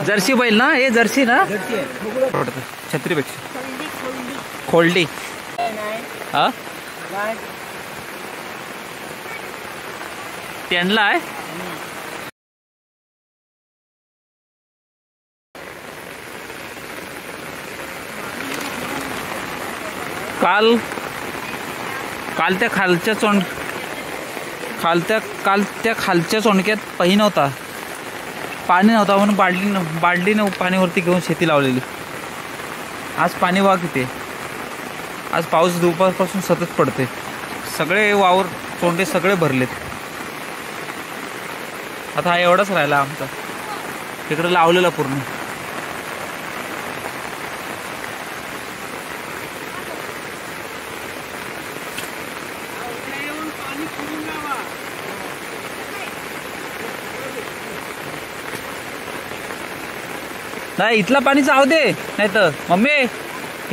Jersey बैल ना, हे जर्सी ना, छत्रीपेक्षा खोल्डी हा त्यांना आहे. काल त्या खालच्या खालच्या चोंडक्यात पाणी नव्हता म्हणून बालडीने पाणीवरती घेऊन शेती लावलेली. आज पाणी वाह किती. आज पाऊस दुपारपासून सतत पडते. सगळे वावर चोंडे सगळे भरलेत. आता हा एवढाच राहिला आमचा, तिकडे लावलेला पूर्ण. नाही इथला पाणी चाव दे, नाही तर मम्मी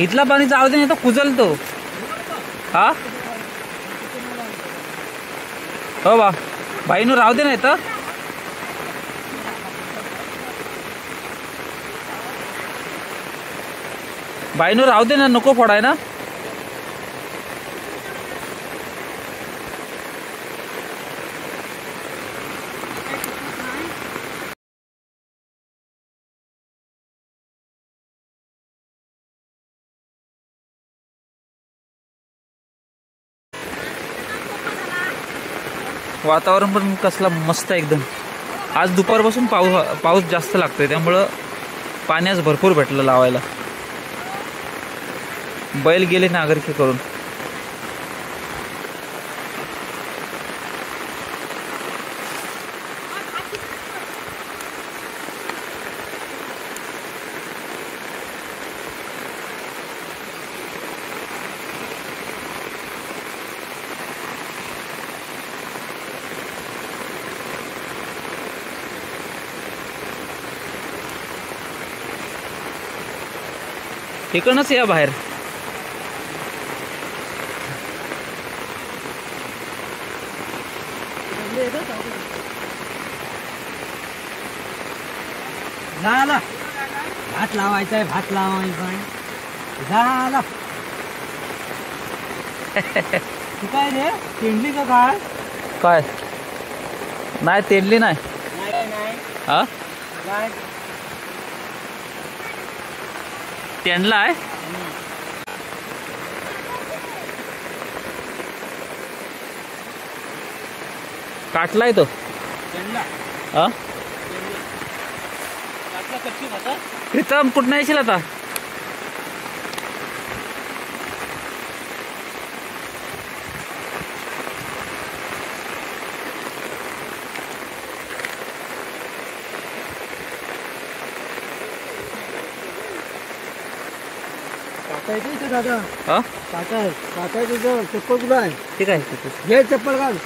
इथला पाणी चाव दे, नाही तर कुजल तो. हा हो बा बाईनो राहू दे, नाही तर बाईनो राहू दे ना, नको फोडाय ना. वातावरण पण कसला मस्त एकदम. आज दुपारपासून पाऊस जास्त लागतोय, त्यामुळं पाणी आज भरपूर भेटलं लावायला. बैल गेले नागरिकी करून. इकडनंच या बाहेर. झाला भात लावायचा आहे, भात लावायचा आहे. झाला तू काय रे तेंडली का काय? काय नाही तेंडली नाही. हा तेंडला आहे. काटलाय तो. हा प्रीतम कुठं येशील आता? दादा हा काका तुझं चप्पल कुठं आहे? ठीक आहे, घे चप्पल घाल.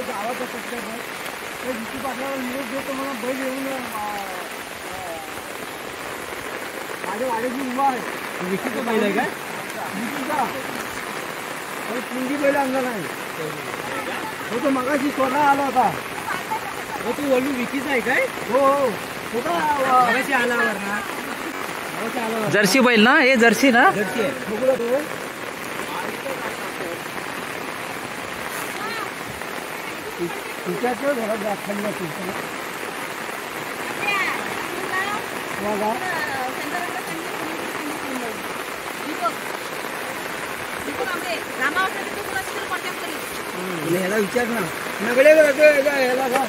गावाचा कचरा विकी पाटलाला निरोप देतो, मला बैल येऊन माझ्या वाड्याची उभा आहे. विकीचा बैल आहे काय? विकीचा पुंगी बैल आणला नाही. हो तो मगाशी स्वतः आला होता. हो तू वळू विकीचा आहे काय? हो हो स्वतः मगाशी आल्यावर ना. जर्सी बैल ना, हे जर्सी ना. जर्सी आहे. बघूला तो तुझ्याच घरात दाखवला तुझ्या ह्याला विचार ना. नगडे ह्याला का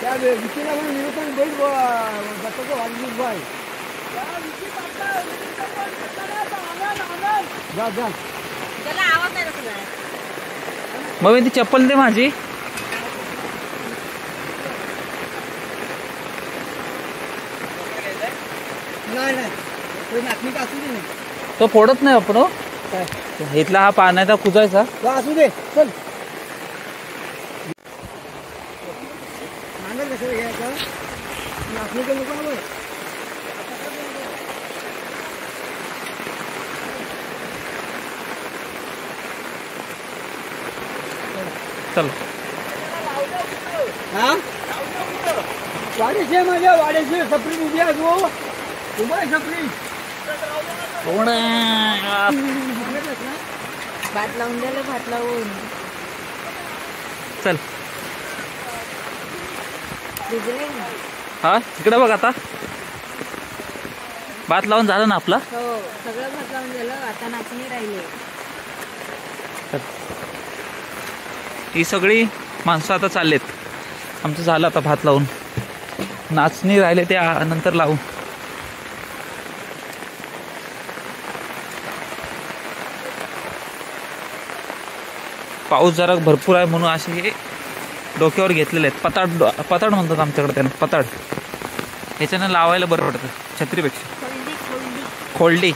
त्या विकीला म्हणून निरोप बैल दत्ताचं वाजली बाय. जा जा मग ती चप्पल दे माझी. नाही नाही तो नाचणी का असू दे ना. तो फोडत नाही आपण हो. काय इथला हा पाण्याचा कुजायचा. तो असू दे चल. नांगर कसं घ्यायचं नाचणीचं नको ना बघ. चल हा वाडेशे माझ्या वाडेशे सपरी उभी आहे तू. उभा आहे सपरी. भात लावून द्यायला भात लावून चल. भिजले ना. हा इकडे बघ आता भात लावून झालं ना आपला. हो सगळं भात लावून दिलं. आता नाचणी राहिले. ही सगळी माणसं आता चाललेत. आमचं झालं आता भात लावून. नाचणी राहिले ते नंतर लावू. पाऊस जरा भरपूर आहे म्हणून असे हे डोक्यावर घेतलेले आहेत. पताड म्हणतात आमच्याकडे त्यांना. पताड ह्याच्यानं लावायला बरं पडतं छत्रीपेक्षा. खोलडी खोलडी खोलडी